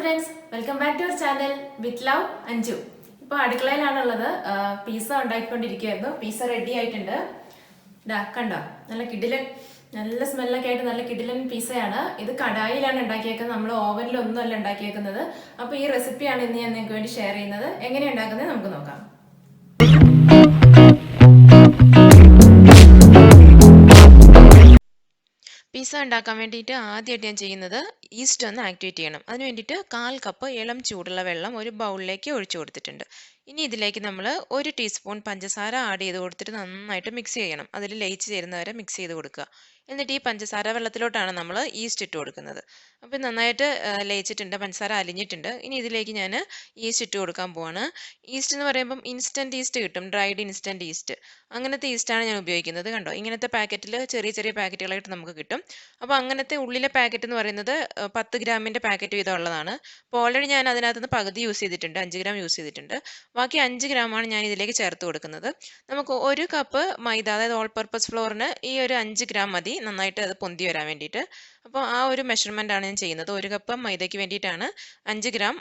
Friends, welcome back to our channel with love Anju. ഇപ്പോൾ അടുക്കളയിലാണുള്ളത്. Pizza ഉണ്ടാക്കിക്കൊണ്ടിരിക്കുകയായിരുന്നു. പിസ്സ റെഡി ആയിട്ടുണ്ട്. കണ്ടോ, നല്ല കിടിലൻ, നല്ല സ്മെല്ലൊക്കെ ആയിട്ട് നല്ല കിടിലൻ പിസ്സയാണ്. ഇത് കടായിലാണ് ഉണ്ടാക്കിയേക്കുന്നത്, നമ്മൾ ഓവനിലൊന്നും അല്ല ഉണ്ടാക്കിയേക്കുന്നത്. അപ്പോൾ ഈ റെസിപ്പിയാണ് ഇന്ന് ഞാൻ നിങ്ങൾക്ക് വേണ്ടി ഷെയർ ചെയ്യുന്നത്. എങ്ങനെയാണ് ഉണ്ടാക്കുന്നത് നമുക്ക് നോക്കാം. പിസ്സ ഉണ്ടാക്കാൻ വേണ്ടിയിട്ട് ആദ്യമായിട്ട് ഞാൻ ചെയ്യുന്നത് ഈസ്റ്റ് ഒന്ന് ആക്ടിവേറ്റ് ചെയ്യണം. അതിന് വേണ്ടിയിട്ട് 1/4 കപ്പ് ഇളം ചൂടുള്ള വെള്ളം ഒരു ബൗളിലേക്ക് ഒഴിച്ചു കൊടുത്തിട്ടുണ്ട്. ഇനി ഇതിലേക്ക് നമ്മൾ 1 ടീസ്പൂൺ പഞ്ചസാര ആഡ് ചെയ്ത് കൊടുത്തിട്ട് നന്നായിട്ട് മിക്സ് ചെയ്യണം. അതിൽ ലയിച്ച് ചേരുന്നവരെ മിക്സ് ചെയ്ത് കൊടുക്കുക. എന്നിട്ട് ഈ പഞ്ചസാര വെള്ളത്തിലോട്ടാണ് നമ്മൾ ഈസ്റ്റ് ഇട്ട് കൊടുക്കുന്നത്. അപ്പോൾ നന്നായിട്ട് ലയിച്ചിട്ടുണ്ട്, പഞ്ചസാര അലിഞ്ഞിട്ടുണ്ട്. ഇനി ഇതിലേക്ക് ഞാൻ ഈസ്റ്റ് ഇട്ട് കൊടുക്കാൻ പോവാണ്. ഈസ്റ്റ് എന്ന് പറയുമ്പം ഇൻസ്റ്റൻറ്റ് ഈസ്റ്റ് കിട്ടും, ഡ്രൈഡ് ഇൻസ്റ്റൻറ്റ് ഈസ്റ്റ്. അങ്ങനത്തെ ഈസ്റ്റാണ് ഞാൻ ഉപയോഗിക്കുന്നത്. കണ്ടോ, ഇങ്ങനത്തെ പാക്കറ്റിൽ ചെറിയ ചെറിയ പാക്കറ്റുകളായിട്ട് നമുക്ക് കിട്ടും. അപ്പോൾ അങ്ങനത്തെ ഉള്ളിലെ പാക്കറ്റ് എന്ന് പറയുന്നത് 10 ഗ്രാമിൻ്റെ പാക്കറ്റ് വീതം ഉള്ളതാണ്. അപ്പോൾ ഓൾറെഡി ഞാൻ അതിനകത്തുനിന്ന് പകുതി യൂസ് ചെയ്തിട്ടുണ്ട്, 5 ഗ്രാം യൂസ് ചെയ്തിട്ടുണ്ട്. ബാക്കി 5 ഗ്രാമാണ് ഞാൻ ഇതിലേക്ക് ചേർത്ത് കൊടുക്കുന്നത്. നമുക്ക് 1 കപ്പ് മൈദ, അതായത് ഓൾ പർപ്പസ് ഫ്ലോറിന് ഈ ഒരു 5 ഗ്രാം മതി നന്നായിട്ട് അത് പൊന്തി വരാൻ വേണ്ടിയിട്ട്. അപ്പോൾ ആ ഒരു മെഷർമെൻ്റ് ആണ് ഞാൻ ചെയ്യുന്നത്. 1 കപ്പ് മൈദയ്ക്ക് വേണ്ടിയിട്ടാണ് 5 ഗ്രാം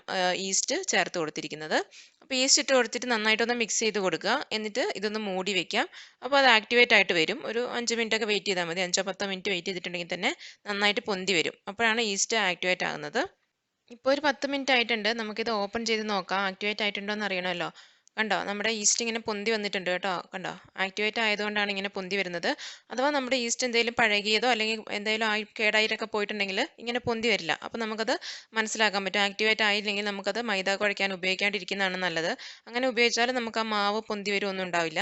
ഈസ്റ്റ് ചേർത്ത് കൊടുത്തിരിക്കുന്നത്. അപ്പോൾ ഈസ്റ്റ് ഇട്ട് കൊടുത്തിട്ട് നന്നായിട്ടൊന്ന് മിക്സ് ചെയ്ത് കൊടുക്കുക. എന്നിട്ട് ഇതൊന്ന് മൂടി വെക്കാം. അപ്പോൾ അത് ആക്ടിവേറ്റ് ആയിട്ട് വരും. ഒരു 5 മിനിറ്റ് ഒക്കെ വെയിറ്റ് ചെയ്താൽ മതി. 5-10 മിനിറ്റ് വെയിറ്റ് ചെയ്തിട്ടുണ്ടെങ്കിൽ തന്നെ നന്നായിട്ട് പൊന്തി വരും. അപ്പോഴാണ് ഈസ്റ്റ് ആക്ടിവേറ്റ് ആകുന്നത്. ഇപ്പോൾ ഒരു 10 മിനിറ്റ് ആയിട്ടുണ്ട്. നമുക്കിത് ഓപ്പൺ ചെയ്ത് നോക്കാം, ആക്ടിവേറ്റ് ആയിട്ടുണ്ടോ എന്ന് അറിയണമല്ലോ. കണ്ടോ, നമ്മുടെ ഈസ്റ്റ് ഇങ്ങനെ പൊന്തി വന്നിട്ടുണ്ട് കേട്ടോ. കണ്ടോ, ആക്ടിവേറ്റ് ആയതുകൊണ്ടാണ് ഇങ്ങനെ പൊന്തി വരുന്നത്. അഥവാ നമ്മുടെ ഈസ്റ്റ് എന്തെങ്കിലും പഴകിയതോ അല്ലെങ്കിൽ എന്തെങ്കിലും കേടായിട്ടൊക്കെ പോയിട്ടുണ്ടെങ്കിൽ ഇങ്ങനെ പൊന്തി വരില്ല. അപ്പോൾ നമുക്കത് മനസ്സിലാക്കാൻ പറ്റും. ആക്ടിവേറ്റ് ആയില്ലെങ്കിൽ നമുക്കത് മൈദ കുഴയ്ക്കാൻ ഉപയോഗിക്കാണ്ടിരിക്കുന്നതാണ് നല്ലത്. അങ്ങനെ ഉപയോഗിച്ചാൽ നമുക്ക് ആ മാവ് പൊന്തി വരുമൊന്നും ഉണ്ടാവില്ല.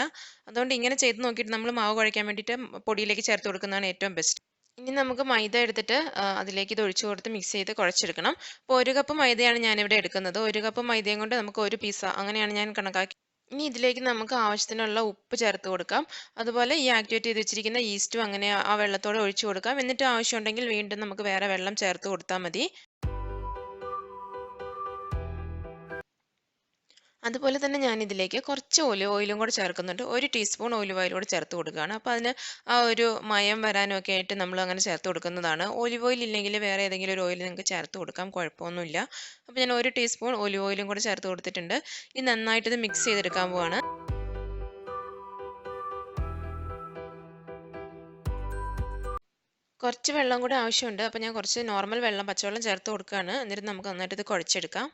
അതുകൊണ്ട് ഇങ്ങനെ ചെയ്ത് നോക്കിയിട്ട് നമ്മൾ മാവ് കുഴയ്ക്കാൻ വേണ്ടിയിട്ട് പൊടിയിലേക്ക് ചേർത്ത് കൊടുക്കുന്നതാണ് ഏറ്റവും ബെസ്റ്റ്. ഇനി നമുക്ക് മൈദ എടുത്തിട്ട് അതിലേക്ക് ഇത് ഒഴിച്ചു കൊടുത്ത് മിക്സ് ചെയ്ത് കുഴച്ചെടുക്കണം. അപ്പോൾ 1 കപ്പ് മൈദയാണ് ഞാനിവിടെ എടുക്കുന്നത്. 1 കപ്പ് മൈദയും കൊണ്ട് നമുക്ക് ഒരു പിസ്സ, അങ്ങനെയാണ് ഞാൻ കണക്കാക്കി. ഇനി ഇതിലേക്ക് നമുക്ക് ആവശ്യത്തിനുള്ള ഉപ്പ് ചേർത്ത് കൊടുക്കാം. അതുപോലെ ഈ ആക്ടിവേറ്റ് ചെയ്ത് വെച്ചിരിക്കുന്ന ഈസ്റ്റും അങ്ങനെ ആ വെള്ളത്തോടെ ഒഴിച്ചു കൊടുക്കാം. എന്നിട്ട് ആവശ്യമുണ്ടെങ്കിൽ വീണ്ടും നമുക്ക് വേറെ വെള്ളം ചേർത്ത് കൊടുത്താൽ മതി. അതുപോലെ തന്നെ ഞാൻ ഇതിലേക്ക് കുറച്ച് ഒലിവ് ഓയിലും കൂടെ ചേർക്കുന്നുണ്ട്. 1 ടീസ്പൂൺ ഒലിവ് ഓയിൽ കൂടെ ചേർത്ത് കൊടുക്കുകയാണ്. അപ്പോൾ അതിന് ആ ഒരു മയം വരാനും ഒക്കെ ആയിട്ട് നമ്മൾ അങ്ങനെ ചേർത്ത് കൊടുക്കുന്നതാണ്. ഒലിവ് ഓയിൽ ഇല്ലെങ്കിൽ വേറെ ഏതെങ്കിലും ഒരു ഓയിൽ നിങ്ങൾക്ക് ചേർത്ത് കൊടുക്കാം, കുഴപ്പമൊന്നുമില്ല. അപ്പോൾ ഞാൻ 1 ടീസ്പൂൺ ഒലിവ് ഓയിലും കൂടെ ചേർത്ത് കൊടുത്തിട്ടുണ്ട്. ഇനി നന്നായിട്ട് ഇത് മിക്സ് ചെയ്തെടുക്കാൻ പോവാണ്. കുറച്ച് വെള്ളം കൂടെ ആവശ്യമുണ്ട്. അപ്പോൾ ഞാൻ കുറച്ച് നോർമൽ വെള്ളം, പച്ചവെള്ളം ചേർത്ത് കൊടുക്കുകയാണ്. എന്നിട്ട് നമുക്ക് നന്നായിട്ട് ഇത് കുഴച്ചെടുക്കാം.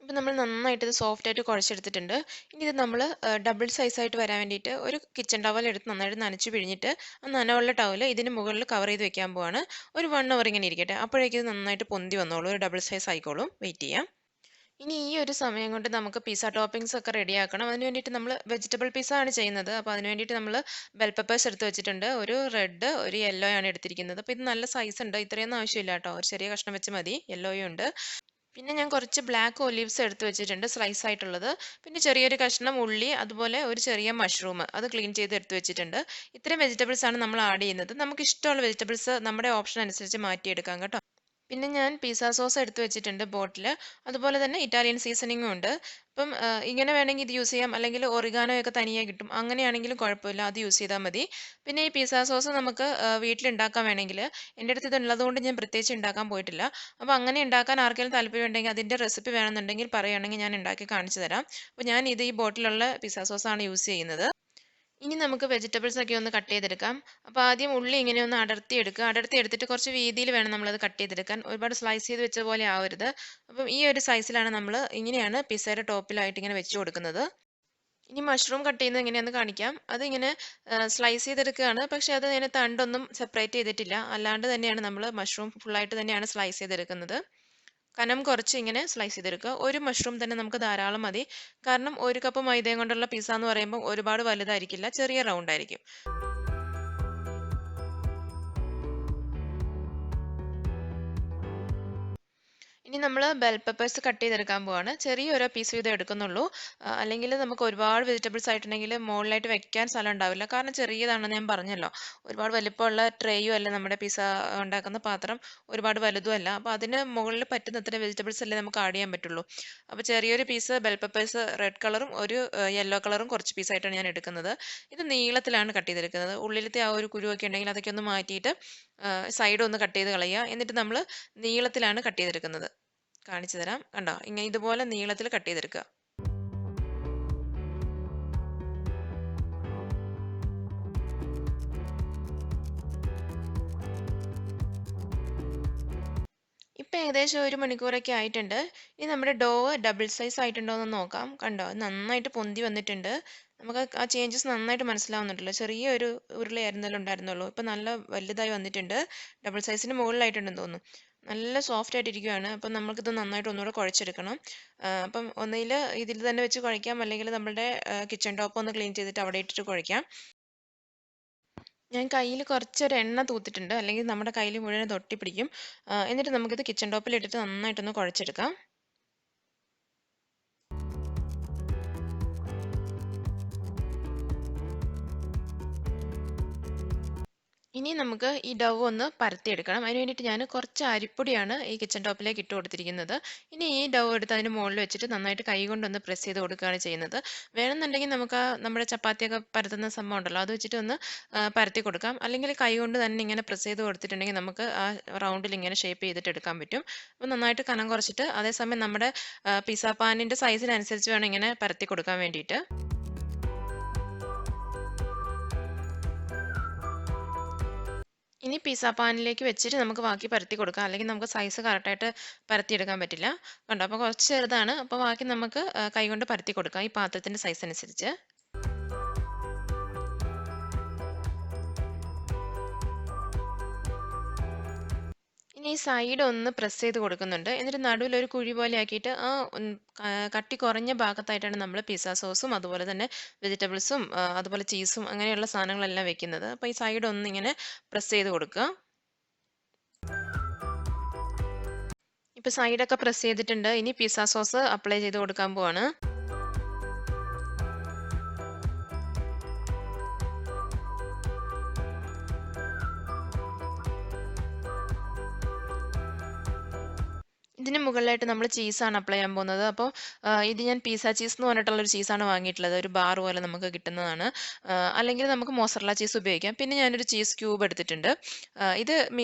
ഇപ്പം നമ്മൾ നന്നായിട്ട് ഇത് സോഫ്റ്റ് ആയിട്ട് കുഴച്ചെടുത്തിട്ടുണ്ട്. ഇനി ഇത് നമ്മൾ ഡബിൾ സൈസായിട്ട് വരാൻ വേണ്ടിയിട്ട് ഒരു കിച്ചൺ ടവൽ എടുത്ത് നന്നായിട്ട് നനച്ച് പിഴിഞ്ഞിട്ട് ആ നനവുള്ള ടവൽ ഇതിന് മുകളിൽ കവർ ചെയ്ത് വെക്കാൻ പോവാണ്. ഒരു 1 അവർ ഇങ്ങനെ ഇരിക്കട്ടെ. അപ്പോഴേക്കും ഇത് നന്നായിട്ട് പൊന്തി വന്നോളൂ, ഒരു ഡബിൾ സൈസ് ആയിക്കോളും. വെയിറ്റ് ചെയ്യാം. ഇനി ഈ ഒരു സമയം കൊണ്ട് നമുക്ക് പിസ്സ ടോപ്പിംഗ്സ് ഒക്കെ റെഡിയാക്കണം. അതിന് വേണ്ടിയിട്ട് നമ്മൾ വെജിറ്റബിൾ പിസ്സ ആണ് ചെയ്യുന്നത്. അപ്പോൾ അതിന് വേണ്ടിയിട്ട് നമ്മൾ ബെൽ പെപ്പേഴ്സ് എടുത്ത് വെച്ചിട്ടുണ്ട്. ഒരു റെഡ്, ഒരു യെല്ലോ ആണ് എടുത്തിരിക്കുന്നത്. അപ്പോൾ ഇത് നല്ല സൈസ് ഉണ്ട്, ഇത്രയൊന്നും ആവശ്യമില്ല കേട്ടോ. ഒരു ചെറിയ കഷ്ണം വെച്ച് മതി. യെല്ലോയും ഉണ്ട്. പിന്നെ ഞാൻ കുറച്ച് ബ്ലാക്ക് ഒലീവ്സ് എടുത്ത് വെച്ചിട്ടുണ്ട്, സ്ലൈസ് ആയിട്ടുള്ളത്. പിന്നെ ചെറിയൊരു കഷ്ണം ഉള്ളി, അതുപോലെ ഒരു ചെറിയ മഷ്റൂം, അത് ക്ലീൻ ചെയ്ത് എടുത്ത് വെച്ചിട്ടുണ്ട്. ഇത്രയും വെജിറ്റബിൾസ് ആണ് നമ്മൾ ആഡ് ചെയ്യുന്നത്. നമുക്ക് ഇഷ്ടമുള്ള വെജിറ്റബിൾസ് നമ്മുടെ ഓപ്ഷൻ അനുസരിച്ച് മാറ്റിയെടുക്കാം കേട്ടോ. പിന്നെ ഞാൻ പിസ്സ സോസ് എടുത്ത് വെച്ചിട്ടുണ്ട് ബോട്ടിൽ. അതുപോലെ തന്നെ ഇറ്റാലിയൻ സീസണിങ്ങും ഉണ്ട്. അപ്പം ഇങ്ങനെ വേണമെങ്കിൽ ഇത് യൂസ് ചെയ്യാം, അല്ലെങ്കിൽ ഒറിഗാനോ ഒക്കെ തനിയെ കിട്ടും. അങ്ങനെയാണെങ്കിലും കുഴപ്പമില്ല, അത് യൂസ് ചെയ്താൽ മതി. പിന്നെ ഈ പിസ്സ സോസ് നമുക്ക് വീട്ടിലുണ്ടാക്കാൻ വേണമെങ്കിൽ, എൻ്റെ അടുത്ത് ഇത് ഉള്ളതുകൊണ്ട് ഞാൻ പ്രത്യേകിച്ച് ഉണ്ടാക്കാൻ പോയിട്ടില്ല. അപ്പോൾ അങ്ങനെ ഉണ്ടാക്കാൻ ആർക്കെങ്കിലും താല്പര്യം ഉണ്ടെങ്കിൽ അതിൻ്റെ റെസിപ്പി വേണമെന്നുണ്ടെങ്കിൽ പറയുകയാണെങ്കിൽ ഞാൻ ഉണ്ടാക്കി കാണിച്ചു തരാം. അപ്പോൾ ഞാൻ ഇത് ഈ ബോട്ടിലുള്ള പിസ്സ സോസാണ് യൂസ് ചെയ്യുന്നത്. ഇനി നമുക്ക് വെജിറ്റബിൾസ് ഒക്കെ ഒന്ന് കട്ട് ചെയ്തെടുക്കാം. അപ്പോൾ ആദ്യം ഉള്ളി ഇങ്ങനെ ഒന്ന് അടർത്തി എടുക്കുക. അടർത്തി എടുത്തിട്ട് കുറച്ച് വീതിയിൽ വേണം നമ്മളത് കട്ട് ചെയ്തെടുക്കാൻ. ഒരുപാട് സ്ലൈസ് ചെയ്ത് വെച്ച പോലെ ആവരുത്. അപ്പം ഈ ഒരു സൈസിലാണ് നമ്മൾ, ഇങ്ങനെയാണ് പിസ്സയുടെ ടോപ്പിലായിട്ട് ഇങ്ങനെ വെച്ച് കൊടുക്കുന്നത്. ഇനി മഷ്റൂം കട്ട് ചെയ്യുന്നത് എങ്ങനെയാണെന്ന് കാണിക്കാം. അതിങ്ങനെ സ്ലൈസ് ചെയ്തെടുക്കുകയാണ്. പക്ഷേ അത് ഇങ്ങനെ തണ്ടൊന്നും സെപ്പറേറ്റ് ചെയ്തിട്ടില്ല. അല്ലാണ്ട് തന്നെയാണ് നമ്മൾ മഷ്റൂം ഫുള്ളായിട്ട് തന്നെയാണ് സ്ലൈസ് ചെയ്തെടുക്കുന്നത്. കനം കുറച്ച് ഇങ്ങനെ സ്ലൈസ് ചെയ്തെടുക്കുക. ഒരു മഷ്റൂം തന്നെ നമുക്ക് ധാരാളം മതി. കാരണം 1 കപ്പ് മൈദയും കൊണ്ടുള്ള പിസ്സ എന്ന് പറയുമ്പോൾ ഒരുപാട് വലുതായിരിക്കില്ല, ചെറിയ റൗണ്ട് ആയിരിക്കും. ഇനി ഇനി നമ്മൾ ബെൽ പെപ്പേഴ്സ് കട്ട് ചെയ്തെടുക്കാൻ പോവാണ്. ചെറിയൊരു പീസ് വീതം എടുക്കുന്നുള്ളൂ. അല്ലെങ്കിൽ നമുക്ക് ഒരുപാട് വെജിറ്റബിൾസ് ആയിട്ടുണ്ടെങ്കിൽ മുകളിലായിട്ട് വെക്കാൻ സ്ഥലം ഉണ്ടാവില്ല. കാരണം ചെറിയതാണെന്ന് ഞാൻ പറഞ്ഞല്ലോ. ഒരുപാട് വലിപ്പമുള്ള ട്രേയും അല്ല നമ്മുടെ പിസ്സ ഉണ്ടാക്കുന്ന പാത്രം ഒരുപാട് വലുതും അല്ല. അപ്പോൾ അതിന് മുകളിൽ പറ്റുന്ന അത്ര വെജിറ്റബിൾസ് അല്ലേ നമുക്ക് ആഡ് ചെയ്യാൻ പറ്റുള്ളൂ. അപ്പോൾ ചെറിയൊരു പീസ് ബെൽ പെപ്പേഴ്സ് റെഡ് കളറും ഒരു യെല്ലോ കളറും കുറച്ച് പീസായിട്ടാണ് ഞാൻ എടുക്കുന്നത്. ഇത് നീളത്തിലാണ് കട്ട് ചെയ്തെടുക്കുന്നത്. ഉള്ളിലത്തെ ആ ഒരു കുരുവൊക്കെ ഉണ്ടെങ്കിൽ അതൊക്കെ ഒന്ന് മാറ്റിയിട്ട് സൈഡ് ഒന്ന് കട്ട് ചെയ്ത് കളയുക. എന്നിട്ട് നമ്മൾ നീളത്തിലാണ് കട്ട് ചെയ്തെടുക്കുന്നത്. കാണിച്ചു തരാം. കണ്ടോ? ഇങ്ങനെ ഇതുപോലെ നീളത്തിൽ കട്ട് ചെയ്തെടുക്കുക. ഇപ്പം ഏകദേശം 1 മണിക്കൂറൊക്കെ ആയിട്ടുണ്ട്. ഇനി നമ്മുടെ ഡോ ഡബിൾ സൈസ് ആയിട്ടുണ്ടോ എന്ന് നോക്കാം. കണ്ടോ? നന്നായിട്ട് പൊന്തി വന്നിട്ടുണ്ട്. നമുക്ക് ആ ചേഞ്ചസ് നന്നായിട്ട് മനസ്സിലാവുന്നുണ്ടല്ലോ. ചെറിയൊരു ഉരുളയായിരുന്നല്ലോ ഉണ്ടായിരുന്നുള്ളൂ. ഇപ്പം നല്ല വലുതായി വന്നിട്ടുണ്ട്. ഡബിൾ സൈസിന് മുകളിലായിട്ടുണ്ടെന്ന് തോന്നുന്നു. നല്ല സോഫ്റ്റ് ആയിട്ടിരിക്കുകയാണ്. അപ്പം നമുക്കിത് നന്നായിട്ട് ഒന്നുകൂടെ കുഴച്ചെടുക്കണം. അപ്പം ഒന്നുകിൽ ഇതിൽ തന്നെ വെച്ച് കുഴയ്ക്കാം, അല്ലെങ്കിൽ നമ്മുടെ കിച്ചൺ ടോപ്പ് ഒന്ന് ക്ലീൻ ചെയ്തിട്ട് അവിടെ ഇട്ടിട്ട് കുഴയ്ക്കാം. ഞാൻ കയ്യിൽ കുറച്ചൊരു എണ്ണ തൂത്തിട്ടുണ്ട്, അല്ലെങ്കിൽ നമ്മുടെ കയ്യിൽ മുഴുവൻ തൊട്ടിപ്പിടിക്കും. എന്നിട്ട് നമുക്കിത് കിച്ചൺ ടോപ്പിൽ ഇട്ടിട്ട് നന്നായിട്ടൊന്ന് കുഴച്ചെടുക്കാം. ഇനി നമുക്ക് ഈ ഡൗ ഒന്ന് പരത്തിയെടുക്കണം. അതിന് വേണ്ടിയിട്ട് ഞാൻ കുറച്ച് അരിപ്പൊടിയാണ് ഈ കിച്ചൺ ടോപ്പിലേക്ക് ഇട്ട് കൊടുത്തിരിക്കുന്നത്. ഇനി ഈ ഡൗ എടുത്ത് അതിന് മുകളിൽ വെച്ചിട്ട് നന്നായിട്ട് കൈ കൊണ്ടൊന്ന് പ്രസ് ചെയ്ത് കൊടുക്കുകയാണ് ചെയ്യുന്നത്. വേണമെന്നുണ്ടെങ്കിൽ നമുക്ക് നമ്മുടെ ചപ്പാത്തിയൊക്കെ പരത്തുന്ന സംഭവം ഉണ്ടല്ലോ, അത് വെച്ചിട്ട് ഒന്ന് പരത്തി കൊടുക്കാം. അല്ലെങ്കിൽ കൈ കൊണ്ട് തന്നെ ഇങ്ങനെ പ്രസ് ചെയ്ത് കൊടുത്തിട്ടുണ്ടെങ്കിൽ നമുക്ക് ആ റൗണ്ടിൽ ഇങ്ങനെ ഷേപ്പ് ചെയ്തിട്ട് എടുക്കാൻ പറ്റും. അപ്പോൾ നന്നായിട്ട് കനം കുറച്ചിട്ട്, അതേസമയം നമ്മുടെ പിസ്സ പാനിൻ്റെ സൈസിനനുസരിച്ച് വേണം ഇങ്ങനെ പരത്തി കൊടുക്കാൻ വേണ്ടിയിട്ട്. ഇനി പിസ്സ പാനിലേക്ക് വെച്ചിട്ട് നമുക്ക് ബാക്കി പരത്തി കൊടുക്കാം. അല്ലെങ്കിൽ നമുക്ക് സൈസ് കറക്റ്റായിട്ട് പരത്തിയെടുക്കാൻ പറ്റില്ല. കണ്ടോ? അപ്പോൾ കുറച്ച് ചെറുതാണ്. അപ്പോൾ ബാക്കി നമുക്ക് കൈകൊണ്ട് പരത്തി കൊടുക്കാം ഈ പാത്രത്തിൻ്റെ സൈസ് അനുസരിച്ച്. ഇനി ഈ സൈഡ് ഒന്ന് പ്രസ് ചെയ്ത് കൊടുക്കുന്നുണ്ട്. എന്നിട്ട് നടുവിൽ ഒരു കുഴി പോലെ ആക്കിയിട്ട് ആ കട്ടി കുറഞ്ഞ ഭാഗത്തായിട്ടാണ് നമ്മൾ പിസ്സ സോസും അതുപോലെ തന്നെ വെജിറ്റബിൾസും അതുപോലെ ചീസും അങ്ങനെയുള്ള സാധനങ്ങളെല്ലാം വെക്കുന്നത്. അപ്പോൾ ഈ സൈഡ് ഒന്ന് ഇങ്ങനെ പ്രസ് ചെയ്ത് കൊടുക്കുക. ഇപ്പോൾ സൈഡൊക്കെ പ്രസ് ചെയ്തിട്ടുണ്ട്. ഇനി പിസ്സ സോസ് അപ്ലൈ ചെയ്ത് കൊടുക്കാൻ പോവാണ്. ഇതിന് മുകളിലായിട്ട് നമ്മൾ ചീസാണ് അപ്ലൈ ചെയ്യാൻ പോകുന്നത്. അപ്പോൾ ഇത് ഞാൻ പിസ്സ ചീസ് എന്ന് പറഞ്ഞിട്ടുള്ളൊരു ചീസാണ് വാങ്ങിയിട്ടുള്ളത്. ഒരു ബാർ പോലെ നമുക്ക് കിട്ടുന്നതാണ്. അല്ലെങ്കിൽ നമുക്ക് മോസറല്ല ചീസ് ഉപയോഗിക്കാം. പിന്നെ ഞാനൊരു ചീസ് ക്യൂബ് എടുത്തിട്ടുണ്ട്. ഇത്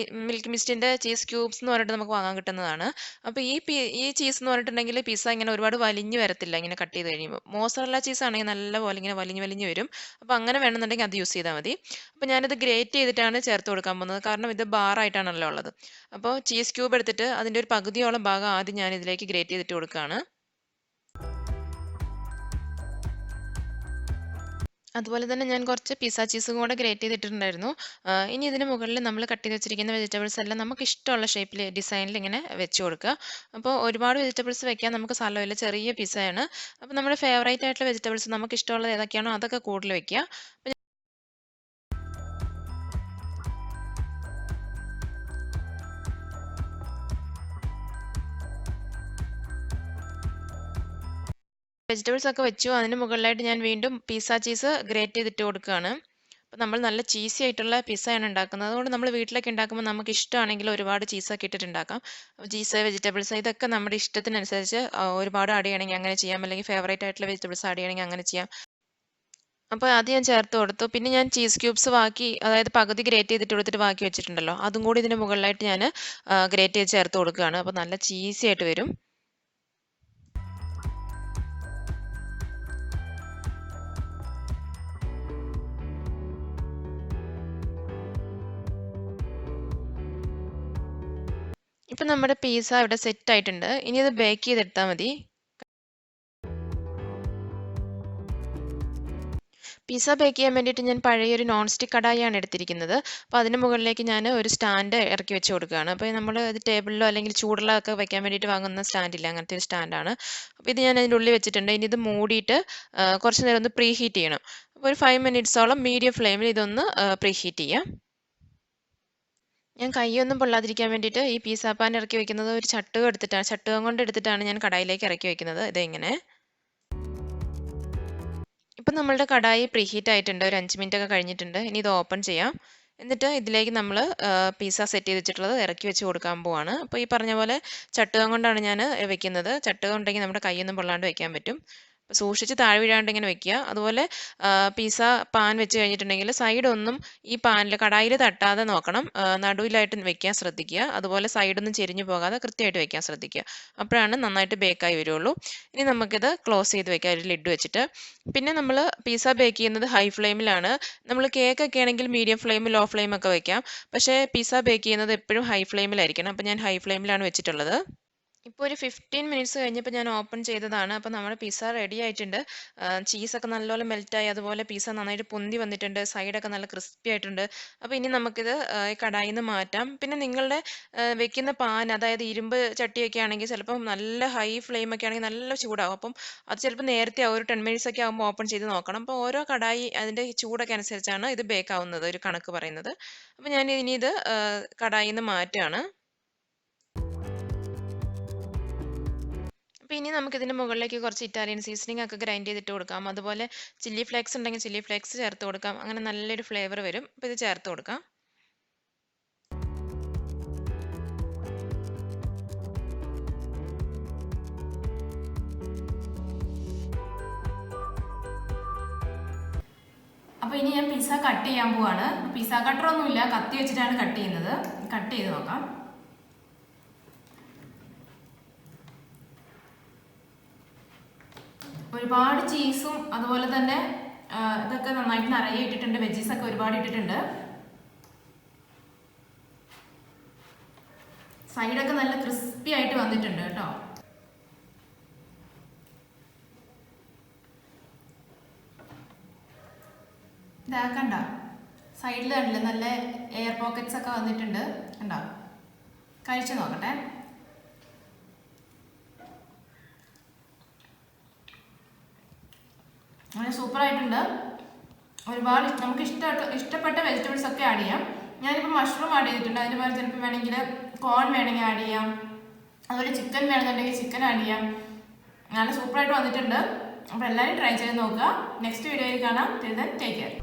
മിൽക്ക് മിസ്റ്റിൻ്റെ ചീസ് ക്യൂബ്സ് എന്ന് പറഞ്ഞിട്ട് നമുക്ക് വാങ്ങാൻ കിട്ടുന്നതാണ്. അപ്പോൾ ഈ ചീസ് എന്ന് പറഞ്ഞിട്ടുണ്ടെങ്കിൽ പിസ്സ ഇങ്ങനെ ഒരുപാട് വലിഞ്ഞ് വരത്തില്ല ഇങ്ങനെ കട്ട് ചെയ്ത് കഴിയുമ്പോൾ. മോസറല്ല ചീസ് ആണെങ്കിൽ നല്ലപോലെ ഇങ്ങനെ വലിഞ്ഞ് വലിഞ്ഞ് വരും. അപ്പോൾ അങ്ങനെ വേണമെന്നുണ്ടെങ്കിൽ അത് യൂസ് ചെയ്താൽ മതി. അപ്പോൾ ഞാനിത് ഗ്രേറ്റ് ചെയ്തിട്ടാണ് ചേർത്ത് കൊടുക്കാൻ പോകുന്നത്. കാരണം ഇത് ബാറായിട്ടാണല്ലോ ഉള്ളത്. അപ്പോൾ ചീസ് ക്യൂബ് എടുത്തിട്ട് അതിൻ്റെ ഒരു പകുതിയോളം ഭാഗം ആദ്യം ഞാൻ ഇതിലേക്ക് ഗ്രേറ്റ് ചെയ്തിട്ട് കൊടുക്കുകയാണ്. അതുപോലെ തന്നെ ഞാൻ കുറച്ച് പിസ്സ ചീസും കൂടെ ഗ്രേറ്റ് ചെയ്തിട്ടുണ്ടായിരുന്നു. ഇനി ഇതിന് മുകളിൽ നമ്മൾ കട്ട് ചെയ്ത് വെച്ചിരിക്കുന്ന വെജിറ്റബിൾസ് എല്ലാം നമുക്ക് ഇഷ്ടമുള്ള ഷേപ്പിൽ ഡിസൈനിൽ ഇങ്ങനെ വെച്ച് കൊടുക്കുക. അപ്പോൾ ഒരുപാട് വെജിറ്റബിൾസ് വെക്കാൻ നമുക്ക് സ്ഥലമില്ല, ചെറിയ പിസ്സയാണ്. അപ്പോൾ നമ്മുടെ ഫേവറേറ്റ് ആയിട്ടുള്ള വെജിറ്റബിൾസ് നമുക്ക് ഇഷ്ടമുള്ളത് ഏതൊക്കെയാണോ അതൊക്കെ കൂടുതൽ വെക്കുക. വെജിറ്റബിൾസ് ഒക്കെ വെച്ചു. അതിന് മുകളിലായിട്ട് ഞാൻ വീണ്ടും പിസ്സ ചീസ് ഗ്രേറ്റ് ചെയ്തിട്ട് കൊടുക്കുകയാണ്. അപ്പോൾ നമ്മൾ നല്ല ചീസി ആയിട്ടുള്ള പിസ്സയാണ് ഉണ്ടാക്കുന്നത്. അതുകൊണ്ട് നമ്മൾ വീട്ടിലൊക്കെ ഉണ്ടാക്കുമ്പോൾ നമുക്ക് ഇഷ്ടമാണെങ്കിൽ ഒരുപാട് ചീസൊക്കെ ഇട്ടിട്ട് ഉണ്ടാക്കാം. ചീസ്, വെജിറ്റബിൾസ് ഇതൊക്കെ നമ്മുടെ ഇഷ്ടത്തിനനുസരിച്ച് ഒരുപാട് ആഡ് ചെയ്യണമെങ്കിൽ അങ്ങനെ ചെയ്യാം. അല്ലെങ്കിൽ ഫേവറേറ്റ് ആയിട്ടുള്ള വെജിറ്റബിൾസ് ആഡ് ചെയ്യണമെങ്കിൽ അങ്ങനെ ചെയ്യാം. അപ്പോൾ അത് ഞാൻ ചേർത്ത് കൊടുത്തു. പിന്നെ ഞാൻ ചീസ് ക്യൂബ്സ് ബാക്കി, അതായത് പകുതി ഗ്രേറ്റ് ചെയ്തിട്ട് കൊടുത്തിട്ട് ബാക്കി വെച്ചിട്ടുണ്ടല്ലോ, അതും കൂടി ഇതിന് മുകളിലായിട്ട് ഞാൻ ഗ്രേറ്റ് ചെയ്ത് ചേർത്ത് കൊടുക്കുകയാണ്. അപ്പോൾ നല്ല ചീസി ആയിട്ട് വരും. ഇപ്പം നമ്മുടെ പിസ്സ ഇവിടെ സെറ്റ് ആയിട്ടുണ്ട്. ഇനി ഇത് ബേക്ക് ചെയ്തെടുത്താൽ മതി. പിസ്സ ബേക്ക് ചെയ്യാൻ വേണ്ടിയിട്ട് ഞാൻ പഴയൊരു നോൺ സ്റ്റിക്ക് കടായിയാണ് എടുത്തിരിക്കുന്നത്. അപ്പോൾ അതിന് മുകളിലേക്ക് ഞാൻ ഒരു സ്റ്റാൻഡ് ഇറക്കി വെച്ച് കൊടുക്കുകയാണ്. അപ്പോൾ നമ്മൾ ഇത് ടേബിളിലോ അല്ലെങ്കിൽ ചൂടുള്ള ഒക്കെ വെക്കാൻ വേണ്ടിയിട്ട് വാങ്ങുന്ന സ്റ്റാൻഡില്ല, അങ്ങനത്തെ ഒരു സ്റ്റാൻഡാണ്. അപ്പോൾ ഇത് ഞാൻ അതിൻ്റെ ഉള്ളിൽ വെച്ചിട്ടുണ്ട്. ഇനി ഇത് മൂടിയിട്ട് കുറച്ച് നേരം ഒന്ന് പ്രീ ഹീറ്റ് ചെയ്യണം. അപ്പോൾ ഒരു 5 മിനിറ്റ്സോളം മീഡിയം ഫ്ലെയിമിൽ ഇതൊന്ന് പ്രീ ഹീറ്റ് ചെയ്യാം. ഞാൻ കൈയൊന്നും പൊള്ളാതിരിക്കാൻ വേണ്ടിയിട്ട് ഈ പിസ്സ പാൻ ഇറക്കി വെക്കുന്നത് ഒരു ചട്ടുകം കൊണ്ട് എടുത്തിട്ടാണ് ഞാൻ കടായിലേക്ക് ഇറക്കി വെക്കുന്നത്. ഇതെങ്ങനെ. ഇപ്പം നമ്മളുടെ കടായി പ്രീഹീറ്റ് ആയിട്ടുണ്ട്. ഒരു 5 മിനിറ്റ് ഒക്കെ കഴിഞ്ഞിട്ടുണ്ട്. ഇനി ഇത് ഓപ്പൺ ചെയ്യാം. എന്നിട്ട് ഇതിലേക്ക് നമ്മൾ പിസ്സ സെറ്റ് ചെയ്ത് വെച്ചിട്ടുള്ളത് ഇറക്കി വെച്ച് കൊടുക്കാൻ പോവാണ്. അപ്പോൾ ഈ പറഞ്ഞ പോലെ ചട്ടുകം കൊണ്ടാണ് ഞാൻ വെക്കുന്നത്. ചട്ടുകം ഉണ്ടെങ്കിൽ നമ്മുടെ കൈയൊന്നും പൊള്ളാണ്ട് വെക്കാൻ പറ്റും. സൂക്ഷിച്ച് താഴെ വീഴാണ്ട് ഇങ്ങനെ വെക്കുക. അതുപോലെ പിസ്സ പാൻ വെച്ച് കഴിഞ്ഞിട്ടുണ്ടെങ്കിൽ സൈഡൊന്നും ഈ പാനിൽ കടായിൽ തട്ടാതെ നോക്കണം. നടുവിലായിട്ട് വെക്കാൻ ശ്രദ്ധിക്കുക. അതുപോലെ സൈഡൊന്നും ചെരിഞ്ഞു പോകാതെ കൃത്യമായിട്ട് വെക്കാൻ ശ്രദ്ധിക്കുക. അപ്പോഴാണ് നന്നായിട്ട് ബേക്കായി വരുള്ളൂ. ഇനി നമുക്കിത് ക്ലോസ് ചെയ്ത് വെക്കാം ഒരു ലിഡ് വെച്ചിട്ട്. പിന്നെ നമ്മൾ പിസ്സ ബേക്ക് ചെയ്യുന്നത് ഹൈ ഫ്ലെയിമിലാണ്. നമ്മൾ കേക്കൊക്കെ ആണെങ്കിൽ മീഡിയം ഫ്ലെയിം, ലോ ഫ്ലെയിം ഒക്കെ വെക്കാം. പക്ഷേ പിസ്സ ബേക്ക് ചെയ്യുന്നത് എപ്പോഴും ഹൈ ഫ്ലെയിമിലായിരിക്കണം. അപ്പോൾ ഞാൻ ഹൈ ഫ്ലെയിമിലാണ് വെച്ചിട്ടുള്ളത്. ഇപ്പോൾ ഒരു 15 മിനിറ്റ്സ് കഴിഞ്ഞപ്പോൾ ഞാൻ ഓപ്പൺ ചെയ്തതാണ്. അപ്പോൾ നമ്മുടെ പിസ്സ റെഡി ആയിട്ടുണ്ട്. ചീസൊക്കെ നല്ലപോലെ മെൽറ്റായി, അതുപോലെ പിസ്സ നന്നായിട്ട് പൊന്തി വന്നിട്ടുണ്ട്. സൈഡൊക്കെ നല്ല ക്രിസ്പി ആയിട്ടുണ്ട്. അപ്പോൾ ഇനി നമുക്കിത് ഈ കടായിൽ നിന്ന് മാറ്റാം. പിന്നെ നിങ്ങളുടെ വെക്കുന്ന പാൻ, അതായത് ഇരുമ്പ് ചട്ടിയൊക്കെ ആണെങ്കിൽ ചിലപ്പം നല്ല ഹൈ ഫ്ലെയിമൊക്കെ ആണെങ്കിൽ നല്ല ചൂടാവും. അപ്പം അത് ചിലപ്പോൾ നേരത്തെ ഒരു 10 മിനിറ്റ്സ് ഒക്കെ ആകുമ്പോൾ ഓപ്പൺ ചെയ്ത് നോക്കണം. അപ്പോൾ ഓരോ കടായി അതിൻ്റെ ചൂടൊക്കെ അനുസരിച്ചാണ് ഇത് ബേക്ക് ആവുന്നത്, ഒരു കണക്ക് പറയുന്നത്. അപ്പോൾ ഞാൻ ഇനി ഇത് കടായിൽ നിന്ന് മാറ്റുകയാണ്. അപ്പോൾ ഇനി നമുക്കിതിൻ്റെ മുകളിലേക്ക് കുറച്ച് ഇറ്റാലിയൻ സീസണിംഗ് ഒക്കെ ഗ്രൈൻഡ് ചെയ്തിട്ട് കൊടുക്കാം. അതുപോലെ ചില്ലി ഫ്ലേക്സ് ഉണ്ടെങ്കിൽ ചില്ലി ഫ്ലേക്സ് ചേർത്ത് കൊടുക്കാം. അങ്ങനെ നല്ലൊരു ഫ്ലേവർ വരും. അപ്പോൾ ഇത് ചേർത്ത് കൊടുക്കാം. അപ്പോൾ ഇനി ഞാൻ പിസ്സ കട്ട് ചെയ്യാൻ പോവാണ്. പിസ്സ കട്ടറൊന്നുമില്ല, കത്തി വെച്ചിട്ടാണ് കട്ട് ചെയ്യുന്നത്. കട്ട് ചെയ്ത് നോക്കാം. ഒരുപാട് ചീസും അതുപോലെ തന്നെ ഇതൊക്കെ നന്നായിട്ട് നിറയെ ഇട്ടിട്ടുണ്ട്. വെജീസൊക്കെ ഒരുപാട് ഇട്ടിട്ടുണ്ട്. സൈഡൊക്കെ നല്ല ക്രിസ്പി ആയിട്ട് വന്നിട്ടുണ്ട് കേട്ടോ. ഇതാക്കണ്ട, സൈഡിൽ കണ്ടില്ലേ നല്ല എയർ പോക്കറ്റ്സ് ഒക്കെ വന്നിട്ടുണ്ട്. കണ്ടോ? കഴിച്ചു നോക്കട്ടെ. അങ്ങനെ സൂപ്പറായിട്ടുണ്ട്. ഒരുപാട് നമുക്ക് ഇഷ്ടപ്പെട്ട വെജിറ്റബിൾസ് ഒക്കെ ആഡ് ചെയ്യാം. ഞാനിപ്പോൾ മഷ്റൂം ആഡ് ചെയ്തിട്ടുണ്ട്. അതിന് പകരം ചിലപ്പോൾ വേണമെങ്കിൽ കോൺ വേണമെങ്കിൽ ആഡ് ചെയ്യാം. അതുപോലെ ചിക്കൻ വേണമെന്നുണ്ടെങ്കിൽ ചിക്കൻ ആഡ് ചെയ്യാം. നല്ല സൂപ്പറായിട്ട് വന്നിട്ടുണ്ട്. അപ്പോൾ എല്ലാവരും ട്രൈ ചെയ്ത് നോക്കുക. നെക്സ്റ്റ് വീഡിയോയിൽ കാണാം. Till then take care.